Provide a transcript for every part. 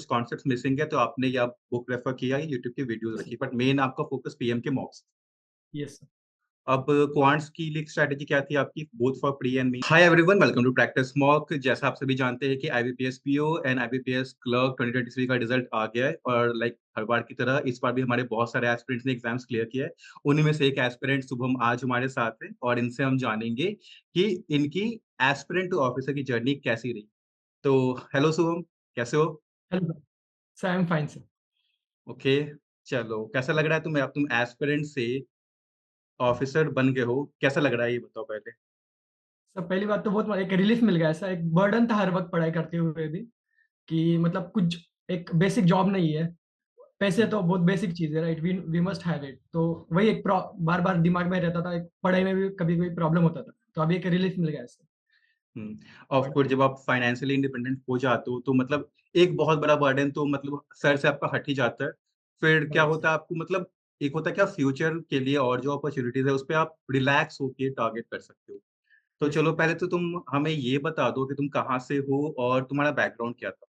Concepts missing है तो आपने या बुक रेफर किया या यूट्यूब की वीडियोज़ रखी, बट मेन आपका फोकस पीएम के मॉक्स। Yes sir. अब क्वांट्स की लिए स्ट्रैटेजी क्या थी आपकी both for pre and main? Hi everyone, welcome to practice mock. जैसा आप सभी जानते हैं कि IBPS PO and IBPS clerk 2023 का रिजल्ट आ गया है और लाइक हर बार की तरह इस बार भी हमारे बहुत सारे एस्पिरेंट्स ने एग्जाम्स क्लियर किया है। उन्हीं में से एक एस्पिरेंट शुभम आज हमारे साथ है और इनसे हम जानेंगे कि इनकी एस्पिरेंट टू ऑफिसर की जर्नी कैसी रही। तो हेलो शुभम, कैसे हो? Hello sir, I am fine sir. Okay, चलो कैसा लग रहा है तुम्हें? अब तुम एस्पिरेंट से ऑफिसर बन गए हो, कैसा लग रहा है ये बताओ पहले। सर पहली बात तो बहुत एक रिलीफ मिल गया। ऐसा एक बर्डन था हर वक्त पढ़ाई करते हुए भी, कि मतलब कुछ एक बेसिक जॉब नहीं है। पैसे तो बहुत बेसिक चीज है, right? We must have it. तो वही एक बार बार दिमाग में रहता था, एक पढ़ाई में भी कभी कोई प्रॉब्लम होता था, तो अभी एक रिलीफ मिल गया ऐसे। हुँ। ऑफ कोर्स जब आप फाइनेंशियली इंडिपेंडेंट हो जाते हो तो मतलब एक बहुत बड़ा बर्डन तो मतलब सर से आपका हट ही जाता है। फिर क्या राइट होता सर। है आपको मतलब एक होता है कि आप फ्यूचर के लिए और जो अपॉर्च्युनिटीज़ है उस पे आप रिलैक्स होके टारगेट कर सकते हो। तो यस चलो पहले तो तुम हमें ये बता दो कि तुम कहाँ से हो और तुम्हारा बैकग्राउंड क्या था?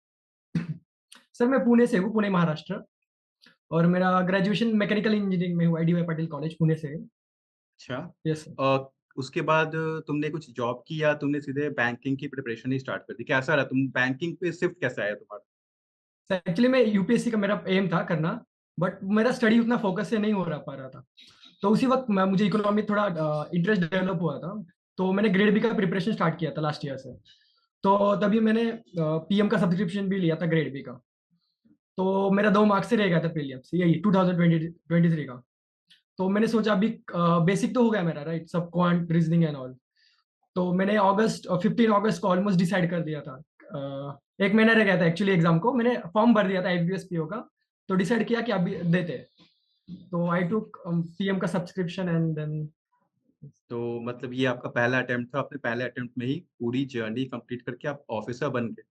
सर, मैं पुणे से हूँ, पुणे महाराष्ट्र। और मेरा ग्रेजुएशन मैकेनिकल इंजीनियरिंग में हुआ है, डीवाई पाटिल कॉलेज पुणे से। अच्छा। Yes sir. उसके बाद तुमने कुछ जॉब की या तुमने सीधे बैंकिंग की प्रिपरेशन ही स्टार्ट कर दी? कैसा रहा तुम बैंकिंग पे शिफ्ट कैसे आया तुम्हारा? एक्चुअली मैं यूपीएससी का मेरा एम था करना, बट मेरा स्टडी उतना फोकस से नहीं हो रहा पा रहा था। तो उसी वक्त मुझे इकोनॉमी थोड़ा इंटरेस्ट डेवलप हुआ था। तो मैंने ग्रेड बी का प्रिपरेशन स्टार्ट किया था लास्ट ईयर से। तो तभी मैंने पीएम का सब्सक्रिप्शन भी लिया था ग्रेड बी का। तो मेरा 2 मार्क्स से रह गया था प्रीलिम्स, यही 2023 का। तो मैंने सोचा अभी बेसिक तो हो गया मेरा, राइट? सब क्वांट रीजनिंग एंड ऑल। तो मैंने 15 अगस्त को ऑलमोस्ट डिसाइड कर दिया था। एक महीना रह गया था एक्चुअली एग्जाम को। मैंने फॉर्म भर दिया था एफबीएस पीओ का। तो डिसाइड किया कि अभी देते हैं। तो आई टुक पीएम का सब्सक्रिप्शन एंड देन। तो मतलब ये आपका पहला अटेम्प्ट था, आपने पहले अटेम्प्ट में ही पूरी जर्नी कंप्लीट करके आप ऑफिसर बन गए।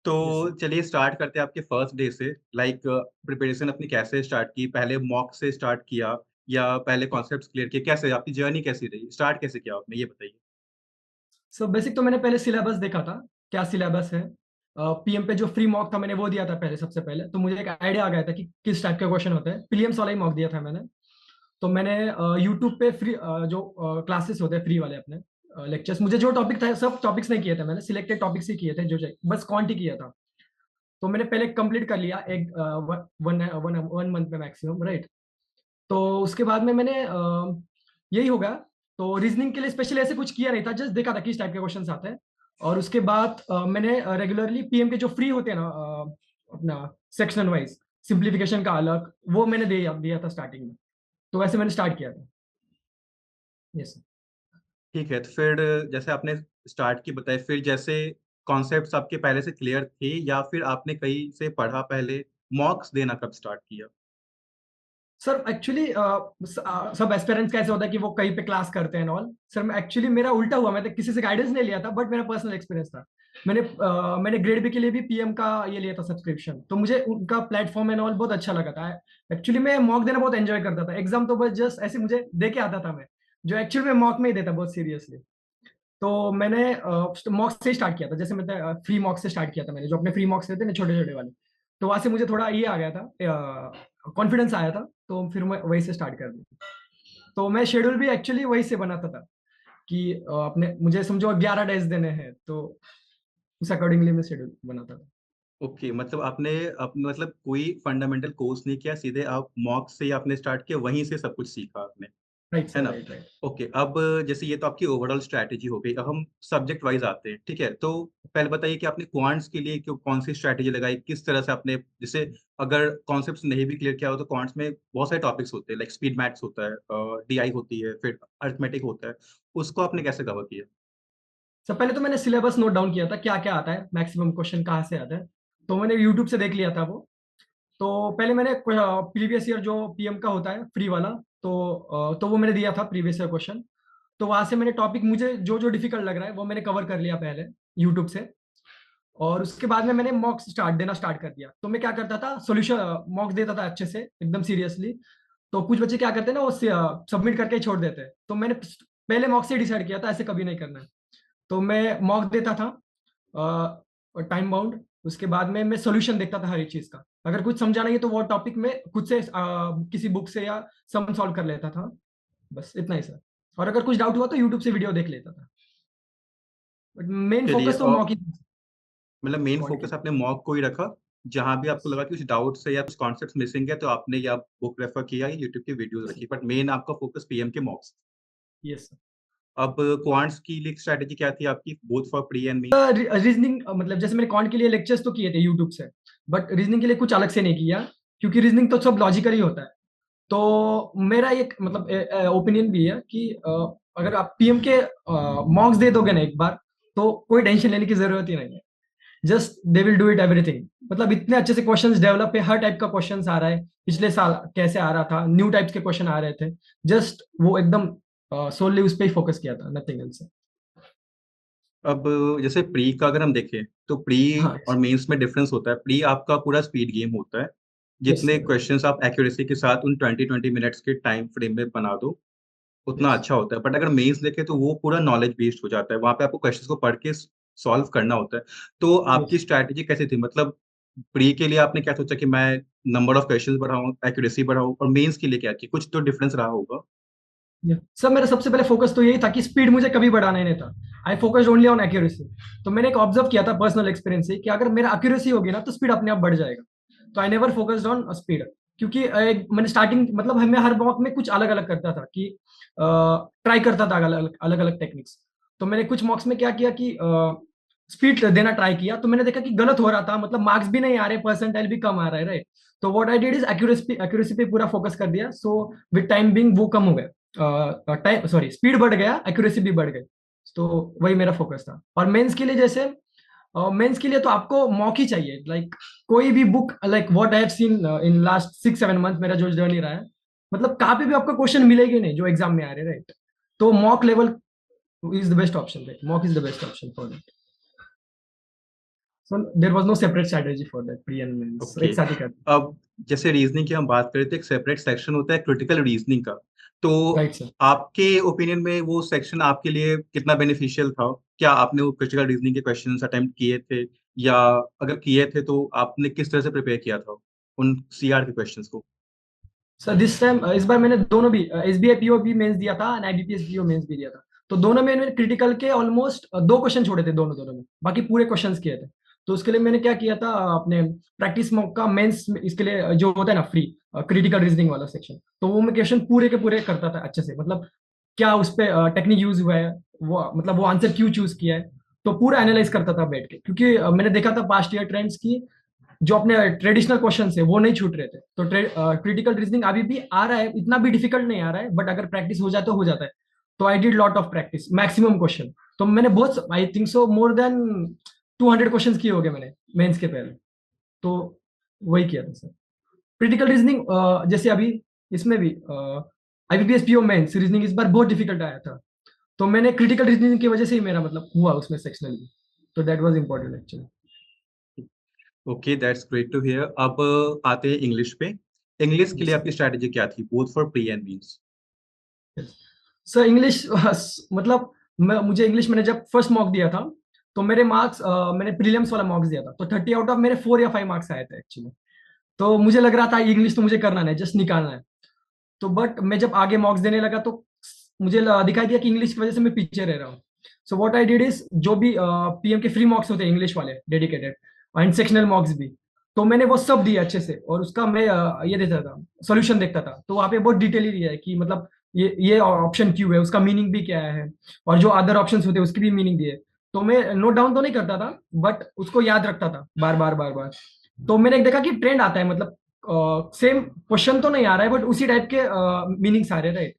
तो यस सर। चलिए स्टार्ट करते हैं आपके फर्स्ट डे से। लाइक प्रिपरेशन अपनी कैसे स्टार्ट की? पहले मॉक से स्टार्ट किया या पहले कॉन्सेप्ट्स क्लियर किए? कैसे आपकी जर्नी कैसी रही? स्टार्ट कैसे किया आपने ये बताइए? सो बेसिक तो मैंने पहले सिलेबस देखा था, क्या सिलेबस है। पीएम पे जो फ्री मॉक था मैंने वो दिया था पहले। सबसे पहले तो मुझे एक आइडिया आ गया था कि किस टाइप के क्वेश्चन होते हैं। प्रीलिम्स वाला ही मॉक दिया था मैंने। तो मैंने यूट्यूब पे फ्री जो क्लासेस होते हैं फ्री वाले अपने लेक्चर्स, मुझे जो टॉपिक था सब टॉपिक्स नहीं किए थे मैंने, सिलेक्टेड टॉपिक्स ही किए थे जो बस क्वांटी किया था। तो मैंने पहले कंप्लीट कर लिया एक वन वन वन मंथ में मैक्सिमम, राइट? तो उसके बाद में मैंने यही होगा। तो रीजनिंग के लिए स्पेशली ऐसे कुछ किया नहीं था, जस्ट देखा था किस टाइप के क्वेश्चंस आते हैं। और उसके बाद मैंने रेगुलरली पीएम के जो फ्री होते हैं ना, अपना सेक्शन वाइज सिंप्लीफिकेशन का अलग, वो मैंने दिया दिया था स्टार्टिंग में। तो वैसे मैंने स्टार्ट किया था। यस। ठीक है, तो फिर जैसे आपने स्टार्ट की बताई, फिर जैसे कॉन्सेप्ट्स आपके पहले से क्लियर थे या फिर आपने कहीं से पढ़ा पहले? मॉक्स देना कब स्टार्ट किया? सर एक्चुअली सब एस्पिरेंट्स कैसे होता है कि वो कहीं पे क्लास करते हैं ऑल। सर मैं एक्चुअली मेरा उल्टा हुआ, मैं तो किसी से गाइडेंस नहीं लिया था, बट मेरा पर्सनल एक्सपीरियंस था। मैंने ग्रेड बी के लिए भी पीएम का ये लिया था सब्सक्रिप्शन। तो मुझे उनका प्लेटफॉर्म एंड ऑल बहुत अच्छा लगा था। एक्चुअली मैं मॉक देना बहुत एंजॉय करता था। एग्जाम तो बस जस्ट ऐसे मुझे दे के आता था मैं, जो एक्चुअली में मॉक में ही देता बहुत सीरियसली। तो मैंने मॉक्स से स्टार्ट किया था। जैसे मैं फ्री मॉक्स से स्टार्ट किया था मैंने, जो अपने फ्री मॉक्स रहते हैं ना छोटे छोटे वाले। तो वहां से मुझे थोड़ा ये आ गया था, कॉन्फिडेंस आया था। तो फिर मैं वहीं से स्टार्ट कर दी। तो मैं शेड्यूल भी एक्चुअली वहीं से बनाता था कि अपने मुझे समझो 11 डेज देने हैं, तो उस अकॉर्डिंगली मैं शेड्यूल बनाता था। ओके, मतलब आपने मतलब कोई फंडामेंटल कोर्स नहीं किया, सीधे आप मॉक से ही आपने स्टार्ट किया, वहीं से सब कुछ सीखा आपने, राइट है सर, ना? Right right. ओके, अब जैसे ये तो आपकी ओवरऑल स्ट्रैटेजी हो गई, अब हम सब्जेक्ट वाइज़ आते हैं, ठीक है? तो पहले बताइए कि आपने क्वांट्स के लिए क्यों कौन-सी स्ट्रैटेजी लगाई? किस तरह से आपने जैसे अगर कॉन्सेप्ट्स नहीं भी क्लियर किया हो तो क्वांट्स में बहुत सारे टॉपिक्स होते हैं, लाइक स्पीड मैथ्स होता है, डीआई होती है, फिर अरिथमेटिक होता है, उसको आपने कैसे कवर किया? सब पहले तो मैंने सिलेबस नोट डाउन किया था, क्या क्या आता है, मैक्सिमम क्वेश्चन कहाँ से आता है। तो मैंने यूट्यूब से देख लिया था वो। तो पहले मैंने प्रीवियस ईयर जो पीएम का होता है फ्री वाला, तो वो मैंने दिया था प्रीवियस ईयर क्वेश्चन। तो वहां से मैंने टॉपिक मुझे जो जो डिफिकल्ट लग रहा है वो मैंने कवर कर लिया पहले यूट्यूब से। और उसके बाद में मैंने मॉक्स देना स्टार्ट कर दिया। तो मैं क्या करता था, सोल्यूशन मॉक्स देता था अच्छे से एकदम सीरियसली। तो कुछ बच्चे क्या करते हैं ना, वो सबमिट करके ही छोड़ देते हैं। तो मैंने पहले मॉक्स से डिसाइड किया था ऐसे कभी नहीं करना है। तो मैं मॉक देता था टाइम बाउंड। उसके बाद में मैं सॉल्यूशन देखता था हर एक चीज का। अगर कुछ समझा नहीं है तो वो टॉपिक में खुद से किसी बुक से या सम सॉल्व कर लेता था। बस इतना ही सर। और अगर कुछ डाउट हुआ तो यूट्यूब से वीडियो देख लेता था। बट मेन चलिए, फोकस तो और मॉक ही मतलब मेन क्वांट के फोकस लिए। आपने मॉक को ही रखा। जहां भी आपको लगा कि कुछ डाउट्स है या कुछ कॉन्सेप्ट्स मिसिंग है तो आपने या बुक रेफर किया या यूट्यूब की वीडियोस रखी, बट मेन आपका फोकस पीएम के मॉक्स। Yes sir. अब क्वांट्स की लिए स्ट्रैटेजी क्या थी आपकी, both for pre and main? Reasoning मतलब जैसे मैंने क्वांट के लिए लेक्चर्स तो किए थे यूट्यूब से, बट रीजनिंग के लिए कुछ अलग से नहीं किया, क्योंकि रीजनिंग तो सब लॉजिकल ही होता है। तो मेरा एक मतलब ओपिनियन भी है कि अगर आप पीएम के मॉक्स दे दोगे ना एक बार, तो कोई टेंशन लेने की जरूरत ही नहीं है। Just they will do it everything. मतलब इतने अच्छे से क्वेश्चंस डेवलप है, हर टाइप का क्वेश्चंस आ रहा है। पिछले साल कैसे आ रहा था, न्यू टाइप्स के क्वेश्चन आ रहे थे। जस्ट वो एकदम सोनली उस पर ही फोकस किया था, नथिंग एल्स। अब जैसे प्री का अगर हम देखें तो प्री हाँ। और मेंस में डिफरेंस होता है। प्री आपका पूरा स्पीड गेम होता है। यस जितने सर। क्वेश्चंस आप एक्यूरेसी के साथ उन 20-20 मिनट्स के टाइम फ्रेम में बना दो, उतना यस। अच्छा होता है। बट अगर मेंस देखें तो वो पूरा नॉलेज बेस्ड हो जाता है, वहां पे आपको क्वेश्चंस को पढ़ के सॉल्व करना होता है। तो आपकी यस। स्ट्रैटेजी कैसी थी, मतलब प्री के लिए आपने क्या सोचा कि मैं नंबर ऑफ क्वेश्चंस बढ़ाऊं, एक्यूरेसी बढ़ाऊं, और मेंस के लिए क्या किया? कुछ तो डिफरेंस रहा होगा। सर मेरा सबसे पहले फोकस तो यही था कि स्पीड मुझे कभी बढ़ाना ही नहीं था। I focused only on accuracy. तो मैंने एक ऑब्जर्व किया था पर्सनल एक्सपीरियंस से कि अगर मेरा एक्यूरेसी होगी ना तो स्पीड अपने आप बढ़ जाएगा। तो I never focused on speed. क्योंकि मैंने स्टार्टिंग मतलब मैं हर ब्लॉक में कुछ अलग अलग करता था कि ट्राई करता था अलग अलग टेक्निक्स। तो मैंने कुछ मॉक्स में क्या किया कि स्पीड देना ट्राई किया, तो मैंने देखा कि गलत हो रहा था, मतलब मार्क्स भी नहीं आ रहे, परसेंटाइल भी कम आ रहा है, राइट। तो what I did is accuracy accuracy पे पूरा फोकस कर दिया। सो विद टाइम बिंग वो कम हो गया, टाइम सॉरी स्पीड बढ़ गया, एक्यूरेसी भी बढ़ गई। तो वही मेरा फोकस था। और मेंस के लिए जैसे मेंस के लिए तो आपको मॉक ही चाहिए, लाइक कोई भी book, like what I have seen in last 6-7 month मेरा जो जर्नी रहा है, मतलब कहाँ पे भी आपको क्वेश्चन मिलेगी नहीं जो एग्जाम में आ रहे, राइट। तो mock level is the best option, right. Mock is the best option for that. So there was no separate strategy for that, pre and mains okay. एक साथ ही कर। अब जैसे रीजनिंग की हम बात करें तो एक सेपरेट सेक्शन होता है क्रिटिकल रीजनिंग का। तो राइट सर। आपके ओपिनियन में वो सेक्शन आपके लिए कितना बेनिफिशियल था? क्या आपने वो क्रिटिकल रीजनिंग के क्वेश्चंस अटेम्प्ट किए थे, या अगर किए थे तो आपने किस तरह से प्रिपेयर किया था उन सीआर के क्वेश्चंस को? सर दिस टाइम इस बार मैंने दोनों भी एसबीआई पीओ भी मेंस दिया था और आईबीपीएस पीओ मेंस भी दिया था। तो दोनों में मैंने क्रिटिकल के ऑलमोस्ट 2 क्वेश्चन छोड़े थे, दोनों दोनों में बाकी पूरे क्वेश्चंस किए थे। तो उसके लिए मैंने क्या किया था, अपने प्रैक्टिस मॉक का मेंस इसके लिए जो होता है ना फ्री क्रिटिकल रीजनिंग वाला सेक्शन, तो वो मैं क्वेश्चन पूरे के पूरे करता था अच्छे से। मतलब क्या उस पर टेक्निक यूज हुआ है, वो मतलब वो आंसर क्यों चूज किया है, तो पूरा एनालाइज करता था बैठ के। क्योंकि मैंने देखा था पास्ट ईयर ट्रेंड्स की, जो अपने ट्रेडिशनल क्वेश्चन है वो नहीं छूट रहे थे। तो क्रिटिकल रीजनिंग अभी भी आ रहा है, इतना भी डिफिकल्ट नहीं आ रहा है, बट अगर प्रैक्टिस हो जाए तो हो जाता है। तो I did lot of practice, maximum question. तो मैंने बहुत, आई थिंक सो मोर देन 200 क्वेश्चन किए होंगे मैंने मेंस के पहले। तो वही किया था सर। क्रिटिकल रीजनिंग जैसे अभी इसमें भी आईबीपीएस पीओ मेंस रीजनिंग इस बार बहुत डिफिकल्ट आया था। तो मैंने क्रिटिकल रीजनिंग की वजह से ही मेरा मतलब हुआ उसमें सेक्शनल भी। तो that was important actually. Okay, that's great to hear. अब आते हैं इंग्लिश पे। इंग्लिश के लिए आपकी स्ट्रैटेजी क्या थी, both for pre and means? Sir English मतलब मुझे इंग्लिश मैंने जब फर्स्ट मॉक दिया था, तो मेरे मार्क्स मैंने प्रीलिम्स वाला मॉक्स दिया था, तो 30 आउट ऑफ मेरे 4 या 5 मार्क्स आए थे एक्चुअली। तो मुझे लग रहा था इंग्लिश तो मुझे करना नहीं, जस्ट निकालना है। तो बट मैं जब आगे मॉक्स देने लगा तो मुझे दिखाई दिया कि इंग्लिश की वजह से मैं पीछे रह रहा हूँ। So what I did is, जो भी पीएम के फ्री मॉक्स होते हैं इंग्लिश वाले डेडिकेटेड, एंड सेक्शनल मॉक्स भी, तो मैंने वो सब दिए अच्छे से। और उसका मैं ये देता था, सॉल्यूशन देखता था। तो वहाँ पे बहुत डिटेल दिया है कि मतलब ये ऑप्शन क्यों है, उसका मीनिंग भी क्या है, और जो अदर ऑप्शंस होते हैं उसकी भी मीनिंग दिए। तो मैं नोट डाउन तो नहीं करता था, बट उसको याद रखता था बार बार बार बार। तो मैंने देखा कि ट्रेंड आता है, मतलब सेम क्वेश्चन तो नहीं आ रहा है, बट उसी टाइप के मीनिंग्स आ रहे हैं, राइट।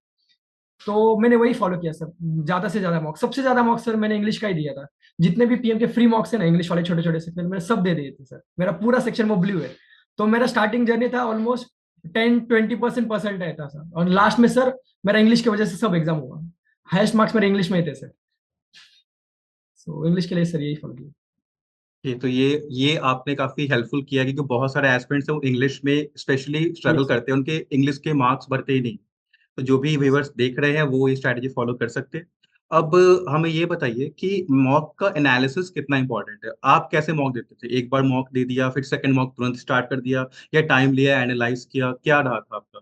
तो मैंने वही फॉलो किया सर। ज्यादा से ज्यादा मॉक्स, सबसे ज्यादा मॉक्स सर मैंने इंग्लिश का ही दिया था। जितने भी पीएम के फ्री मॉक्स है ना इंग्लिश वाले छोटे छोटे सेक्शन, मैंने सब दे दिए थे सर। मेरा पूरा सेक्शन वो ब्लू है। तो मेरा स्टार्टिंग जर्नी था ऑलमोस्ट 10-20% परसेंट था सर, और लास्ट में सर मेरा इंग्लिश की वजह से सब एग्जाम हुआ। हाईएस्ट मार्क्स मेरे इंग्लिश में ही थे सर। सो इंग्लिश के लिए सर यही फॉलो किया। तो ये आपने काफी हेल्पफुल किया, क्योंकि बहुत सारे एस्पिरेंट्स हैं वो इंग्लिश में स्पेशली स्ट्रगल यस। करते हैं, उनके इंग्लिश के मार्क्स बढ़ते ही नहीं। तो जो भी यस। व्यूअर्स देख रहे हैं वो ये स्ट्रैटेजी फॉलो कर सकते हैं। अब हमें ये बताइए कि मॉक का एनालिसिस कितना इंपॉर्टेंट है? आप कैसे मॉक देते थे? एक बार मॉक दे दिया, फिर सेकंड मॉक तुरंत स्टार्ट कर दिया, या टाइम लिया, एनालाइज़ किया, क्या रहा था आपका?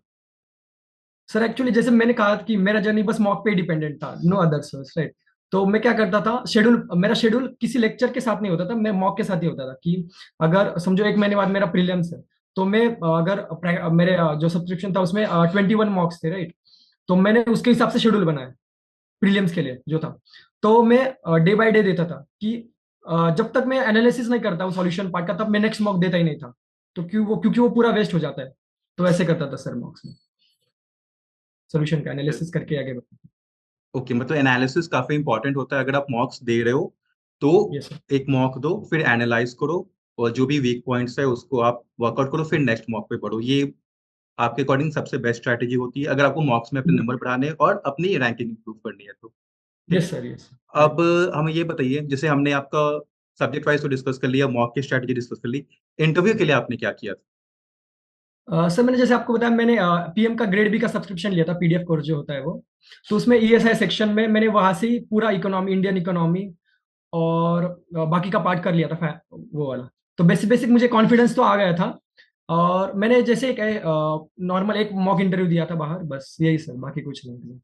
सर एक्चुअली जैसे मैंने कहा कि मेरा जर्नी बस मॉक पे डिपेंडेंट था, नो अदर सोर्स, राइट। तो मैं क्या करता था, शेड्यूल मेरा शेड्यूल किसी लेक्चर के साथ नहीं होता था, मैं मॉक के साथ ही होता था कि अगर समझो 1 महीने बाद मेरा प्रीलिम्स है, तो मैं अगर मेरे जो सब्सक्रिप्शन था उसमें 21 मॉक्स थे, राइट। तो मैंने उसके हिसाब से शेड्यूल बनाया प्रीलिम्स के लिए जो था। तो मैं डे बाय डे देता था कि जब तक मैं एनालिसिस नहीं करता हूँ सॉल्यूशन पार्ट का, तब मैं नेक्स्ट मॉक देता ही नहीं था। तो क्योंकि वो पूरा वेस्ट हो जाता है। तो ऐसे करता था सर मॉक्स में, सॉल्यूशन का एनालिसिस करके आगे बढ़ता। ओके, मतलब एनालिसिस काफ़ी इंपॉर्टेंट होता है। अगर आप मॉक्स दे रहे हो, तो यस सर। एक मॉक दो, फिर एनालाइज़ करो, और जो भी वीक पॉइंट्स है उसको आप वर्कआउट करो, फिर नेक्स्ट मॉक पे बढ़ो। ये आपके अकॉर्डिंग सबसे बेस्ट स्ट्रैटेजी होती है, अगर आपको मॉक्स में अपने नंबर बढ़ाने हैं और अपनी रैंकिंग इंप्रूव करनी है तो। ठीक यस है? सर। यस। अब हमें ये बताइए, जैसे हमने आपका सब्जेक्ट वाइज़ तो डिस्कस कर लिया, मॉक की स्ट्रैटेजी डिस्कस कर ली, इंटरव्यू के लिए आपने क्या किया था? सर मैंने जैसे आपको बताया, मैंने पीएम का ग्रेड बी का सब्सक्रिप्शन लिया था, पीडीएफ कोर्स जो होता है वो। तो उसमें ईएसआई सेक्शन में मैंने वहां से ही पूरा इकोनॉमी, इंडियन इकोनॉमी और बाकी का पार्ट कर लिया था, वो वाला। तो बेसिक बेसिक मुझे कॉन्फिडेंस तो आ गया था। और मैंने जैसे एक नॉर्मल एक मॉक इंटरव्यू दिया था बाहर, बस यही सर, बाकी कुछ नहीं था।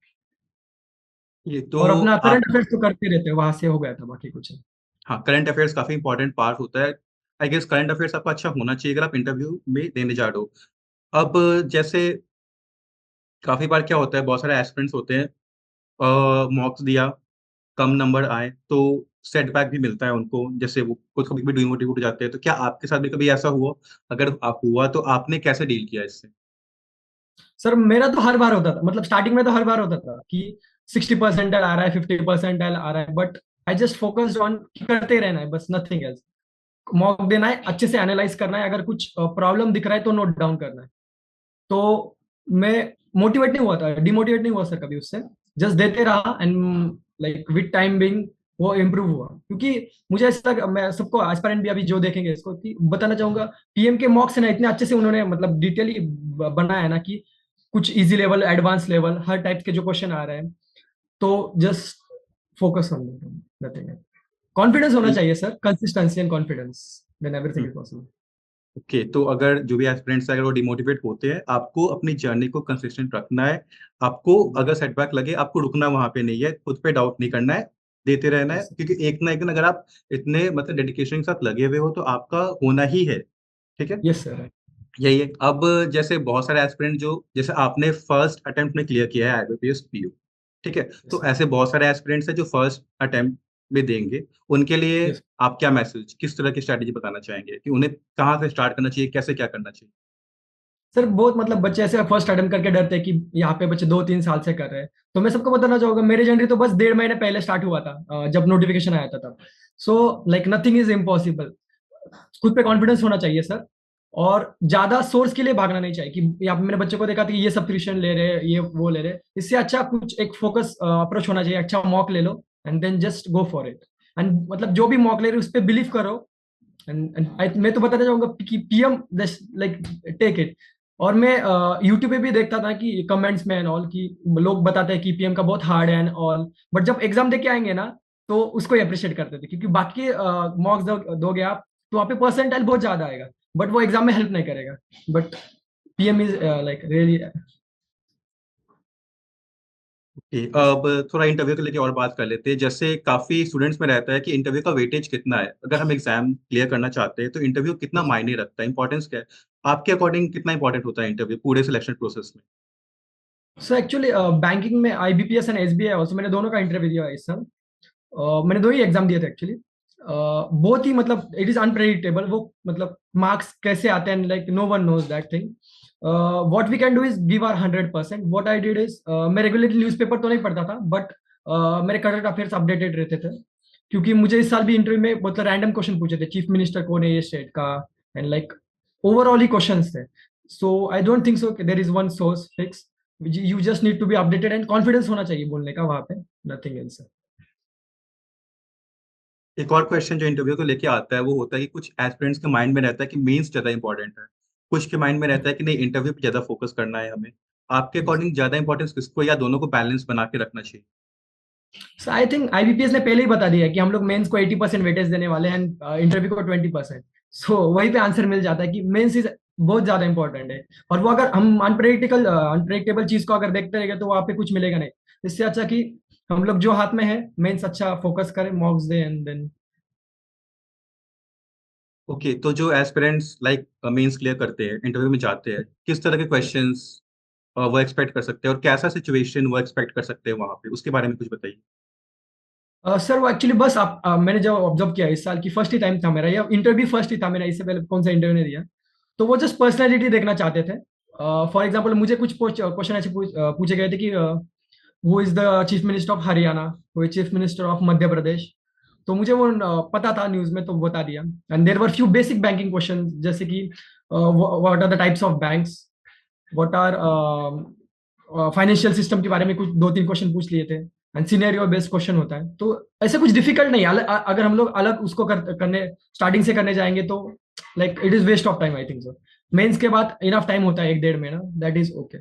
ये तो और अपना करंट आप अफेयर्स तो करते रहते हैं, वहां से हो गया था, बाकी कुछ नहीं। हाँ, करंट अफेयर्स काफ़ी इंपॉर्टेंट पार्ट होता है। आई गेस करंट अफेयर्स आपका अच्छा होना चाहिए अगर आप इंटरव्यू में देने जा रहे हो। अब जैसे काफ़ी बार क्या होता है, बहुत सारे एस्पिरेंट्स होते हैं, मॉक्स दिया, कम नंबर आए, तो सेटबैक भी मिलता है उनको, जैसे वो खुद कभी-कभी डिमोटिवेट हो जाते हैं। तो क्या आपके साथ भी कभी ऐसा हुआ? अगर आप हुआ तो आपने कैसे डील किया इससे? सर मेरा तो हर बार होता था, मतलब स्टार्टिंग में तो हर बार होता था कि 60% आ रहा है, 50% आ रहा है, but I just focused on करते ही रहना है, बस नथिंग एल्स। मॉक देना है, अच्छे से एनालाइज करना है, अगर कुछ प्रॉब्लम दिख रहा है तो नोट डाउन करना है। तो मैं मोटिवेट नहीं हुआ था, डिमोटिवेट नहीं हुआ सर कभी उससे। जस्ट देते रहा and like with time being वो इम्प्रूव हुआ, क्योंकि मुझे ऐसा लगा, मैं सबको एस्पायरेंट भी अभी जो देखेंगे इसको कि बताना चाहूंगा, पीएम के मॉक्स है ना, इतने अच्छे से उन्होंने मतलब डिटेली बनाया है ना कि कुछ इजी लेवल, एडवांस लेवल, हर टाइप के जो क्वेश्चन आ रहे हैं। तो just focus on nothing. Confidence होना ये चाहिए सर, consistency and confidence, then everything hmm, is possible. Okay, तो अगर जो भी एस्पिरेंट्स हैं, अगर वो डिमोटिवेट होते हैं, आपको अपनी जर्नी को कंसिस्टेंट रखना है। आपको अगर सेटबैक लगे, आपको रुकना वहाँ पे नहीं है, खुद पे डाउट नहीं करना है, देते रहना है, यस क्योंकि एक ना एक दिन अगर आप इतने मतलब डेडिकेशन के साथ लगे हुए हो, तो आपका होना ही है। ठीक है? Yes sir. यही है। अब जैसे बहुत सारे एस्पिरेंट जो जैसे आपने फर्स्ट अटेम्प्ट में क्लियर किया है आईबीपीएस पीओ, ठीक है? तो यस ऐसे बहुत सारे एस्पिरेंट्स हैं जो फर्स्ट अटेम्प्ट में देंगे। उनके लिए यस। आप क्या मैसेज, किस तरह की स्ट्रैटेजी बताना चाहेंगे कि उन्हें कहाँ से स्टार्ट करना चाहिए, कैसे क्या करना चाहिए? सर बहुत मतलब बच्चे ऐसे फर्स्ट अटेम्प्ट करके डरते हैं कि यहाँ पे बच्चे 2-3 साल से कर रहे हैं। तो मैं सबको बताना चाहूंगा, मेरे जर्नी तो बस 1.5 महीने पहले स्टार्ट हुआ था, जब नोटिफिकेशन आया था तब। So like nothing is impossible. खुद पे कॉन्फिडेंस होना चाहिए सर। और ज्यादा सोर्स के लिए भागना नहीं चाहिए कि यहाँ पे मैंने बच्चे को देखा था कि ये सब्सक्रिप्शन ले रहे हैं, ये वो ले रहे हैं। इससे अच्छा कुछ एक फोकस अप्रोच होना चाहिए, अच्छा मॉक ले लो and then just go for it. And मतलब जो भी मॉक ले रहे हो उस पर बिलीव करो। एंड मैं तो बताना चाहूंगा कि पीएम लाइक टेक इट। और मैं यूट्यूब पे भी देखता था कि कमेंट्स में एंड ऑल की लोग बताते हैं कि पीएम का बहुत हार्ड है एंड ऑल, बट जब एग्जाम दे के आएंगे ना, तो उसको अप्रिशिएट करते थे, क्योंकि बाकी मॉक्स दोगे आप, तो वहाँ पे परसेंटाइल बहुत ज्यादा आएगा, बट वो एग्जाम में हेल्प नहीं करेगा। But PM is like really. Okay, अब थोड़ा इंटरव्यू को लेके और बात कर लेते हैं। जैसे काफ़ी स्टूडेंट्स में रहता है कि इंटरव्यू का वेटेज कितना है? अगर हम एग्ज़ाम क्लियर करना चाहते हैं, तो इंटरव्यू कितना मायने रखता है? इम्पोर्टेंस क्या है? आपके अकॉर्डिंग कितना इम्पोर्टेंट होता है इंटरव्यू पूरे सिलेक्शन प्रोसेस में? सो एक्चुअली बैंकिंग में आईबीपीएस एंड एसबीआई ऑल्सो, मैंने दोनों का इंटरव्यू दिया है इस साल। मैंने दो ही एग्जाम दिए थे एक्चुअली। बहुत ही मतलब इट इज अनप्रेडिक्टेबल, वो मतलब मार्क्स कैसे आते हैं, like no one knows that thing. What we can do is give our 100%। What I did is, मैं रेगुलरली न्यूज़पेपर तो नहीं पढ़ता था, बट मेरे करंट अफेयर्स अपडेटेड रहते थे, क्योंकि मुझे इस साल भी इंटरव्यू में मतलब रैंडम क्वेश्चन पूछे थे, चीफ मिनिस्टर कौन है ये स्टेट का, एंड लाइक ओवरऑल ही क्वेश्चन थे। So I don't think so there is one source fix. You just need to be updated and confidence होना चाहिए बोलने का वहां पे, नथिंग एल्स। एक और क्वेश्चन जो इंटरव्यू को लेके आता है, वो होता है कि कुछ एस्पिरेंट्स के माइंड में रहता है कि मेंस ज़्यादा इम्पोर्टेंट है। कुछ के माइंड में रहता है कि नहीं, इंटरव्यू पे ज़्यादा फोकस करना है हमें। आपके यस। अकॉर्डिंग ज़्यादा इम्पोर्टेंस किसको, या दोनों को बैलेंस बना के रखना चाहिए? सो आई थिंक आईबीपीएस ने पहले ही बता दिया है कि हम लोग मेंस को 80% वेटेज देने वाले हैं, इंटरव्यू को 20%। सो वहीं पे आंसर मिल जाता है कि मेंस इज बहुत ज्यादा इंपॉर्टेंट है। और वो अगर हम अनप्रेडिक्टेबल चीज को अगर देखते रहेंगे तो वहाँ पे कुछ मिलेगा नहीं। इससे अच्छा कि हम लोग जो हाथ में है मेंस अच्छा फोकस करें, मॉक्स दें एंड देन। ओके, तो जो एस्पिरेंट्स लाइक मेंस क्लियर करते हैं, इंटरव्यू में जाते हैं, किस तरह के क्वेश्चंस वो एक्सपेक्ट कर सकते हैं और कैसा सिचुएशन वो एक्सपेक्ट कर सकते हैं वहाँ पे, उसके बारे में कुछ बताइए। सर वो एक्चुअली बस आप मैंने जब ऑब्जर्व किया इस साल की फर्स्ट ही टाइम था मेरा, या इंटरव्यू फर्स्ट ही था मेरा, इससे पहले कौन सा इंटरव्यू नहीं दिया। तो वो जस्ट पर्सनैलिटी देखना चाहते थे। फॉर एग्जाम्पल मुझे कुछ क्वेश्चन ऐसे पूछे गए थे कि who is the chief minister of Haryana, who is chief minister of Madhya Pradesh. तो मुझे वो पता था न्यूज में, तो बता दिया। And there were few basic banking question, जैसे कि what are the types of banks, what are financial system के बारे में कुछ 2-3 क्वेश्चन पूछ लिए थे। एंड सिनेरियो बेस्ड क्वेश्चन होता है, तो ऐसे कुछ डिफिकल्ट नहीं है। अगर हम लोग अलग उसको करने स्टार्टिंग से करने जाएंगे तो like it is waste of time, I think so. Mains के बाद इनफ टाइम होता है 1-1.5 महीना, दैट इज ओके।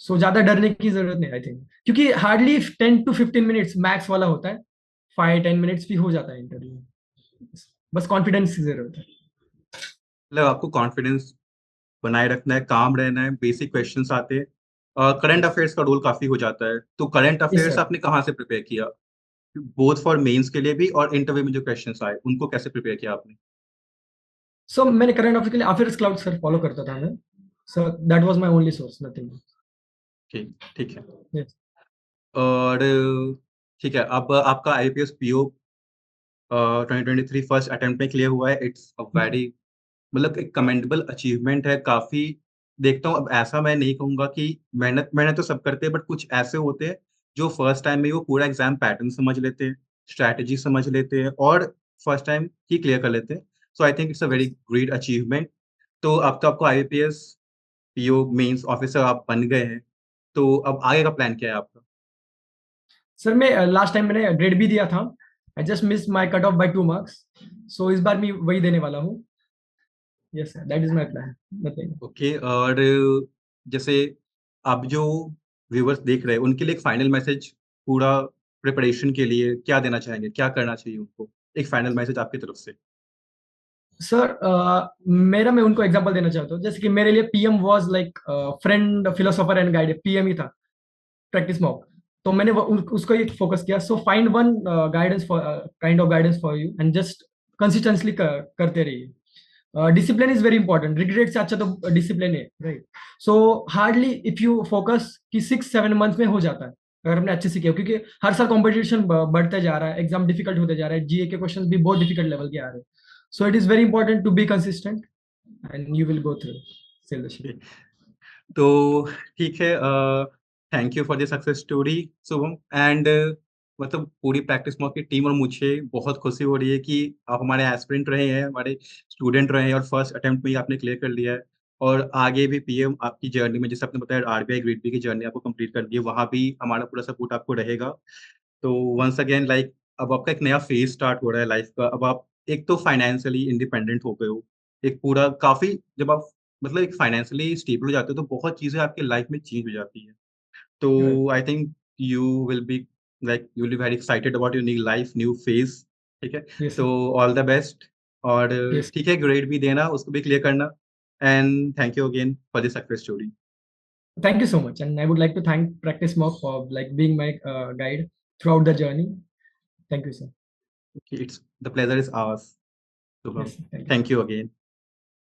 सो ज्यादा डरने की जरूरत नहीं आई थिंक, क्योंकि हार्डली 10 to 15 मिनट्स मैक्स वाला होता है। 5-10 मिनट्स भी हो जाता है इंटरव्यू। बस कॉन्फिडेंस की जरूरत है। मतलब आपको कॉन्फिडेंस बनाए रखना है, काम रहना है, बेसिक क्वेश्चंस आते हैं, करंट यस। अफेयर्स का रोल काफी हो जाता है, तो करंट यस अफेयर्स सर। आपने कहाँ से प्रिपेयर किया, बोथ फॉर मेंस के लिए भी और इंटरव्यू में जो क्वेश्चंस आए उनको कैसे प्रिपेयर किया आपने? सो मैंने करंट अफेयर के लिए अफेयर्स क्लाउड सर फॉलो करता था मैं। Sir that was my only source, nothing. ठीक ठीक है। यस। और ठीक है, अब आपका आईपीएस पीओ 2023 फर्स्ट अटेम्प्ट में क्लियर हुआ है। इट्स अ वेरी, मतलब एक कमेंडेबल अचीवमेंट है काफी। देखता हूँ, अब ऐसा मैं नहीं कहूंगा कि मेहनत मेहनत तो सब करते हैं, बट कुछ ऐसे होते हैं जो फर्स्ट टाइम में ही वो पूरा एग्जाम पैटर्न समझ लेते हैं, स्ट्रैटेजी समझ लेते हैं और फर्स्ट टाइम ही क्लियर कर लेते हैं। So I think it's a very yes great achievement. तो अब तो आपको आईपीएस पीओ मेंस ऑफिसर आप बन गए हैं, तो अब आगे का प्लान क्या है आपका? सर, मैं लास्ट टाइम मैंने ग्रेड भी दिया था। I just miss my cut off by 2 marks. So इस बार मैं वही देने वाला हूँ। Yes sir, that is my plan, nothing. Okay, और जैसे अब जो व्यूअर्स देख रहे हैं उनके लिए एक फाइनल मैसेज, पूरा प्रिपरेशन के लिए क्या देना चाहेंगे, क्या करना चाहिए उनको, एक फाइनल मैसेज आपकी तरफ से? सर मेरा मैं उनको एग्जांपल देना चाहता हूँ, जैसे कि मेरे लिए PM was like friend, philosopher and guide. PM ही था, प्रैक्टिस मॉक। तो मैंने उसको ही फोकस किया। So find one guidance for kind of guidance for you, and just consistently करते रहिए। Discipline is very important. Regret से अच्छा तो डिसिप्लिन है, right? So hardly if you focus कि 6-7 मंथ में हो जाता है, अगर हमने अच्छे से किया। क्योंकि हर साल कंपटीशन बढ़ते जा रहा है, एग्जाम डिफिकल्ट होते जा रहे हैं, जीए के क्वेश्चन भी बहुत डिफिकल्ट लेवल के आ रहे हैं। So it is very important to be consistent and you will go through sell the ship. तो ठीक है, thank you for the success story Shubham. एंड मतलब पूरी प्रैक्टिस मॉक की टीम और मुझे बहुत खुशी हो रही है कि आप हमारे एस्पिरेंट रहे हैं, हमारे स्टूडेंट रहे हैं और फर्स्ट अटेम्प्ट में ही आपने क्लियर कर लिया है। और आगे भी पीएम आपकी जर्नी में, जैसे आपने बताया आरबीआई ग्रेड बी की जर्नी आपको कंप्लीट कर दी है, वहाँ भी हमारा पूरा सपोर्ट आपको रहेगा। तो वंस अगेन लाइक, अब आपका एक नया फेज स्टार्ट हो रहा है लाइफ का। अब आप एक तो फाइनेंशियली इंडिपेंडेंट हो गए हो, एक पूरा काफी, जब आप मतलब एक फाइनेंशियली स्टेबल हो जाते हो तो बहुत चीजें आपकी लाइफ में चेंज हो जाती है। तो right. I think you will be like you will be very excited about your new life, new phase. ठीक है, यस तो सर। All the best. और यस। ठीक है, ग्रेड भी देना, उसको भी क्लियर करना। And thank you again for the success story. Thank you so much, and I would like to thank Practice Mock for like being my guide throughout the journey. Thank you, sir. It's the pleasure is ours. Shubham, Yes, thank you. Thank you again.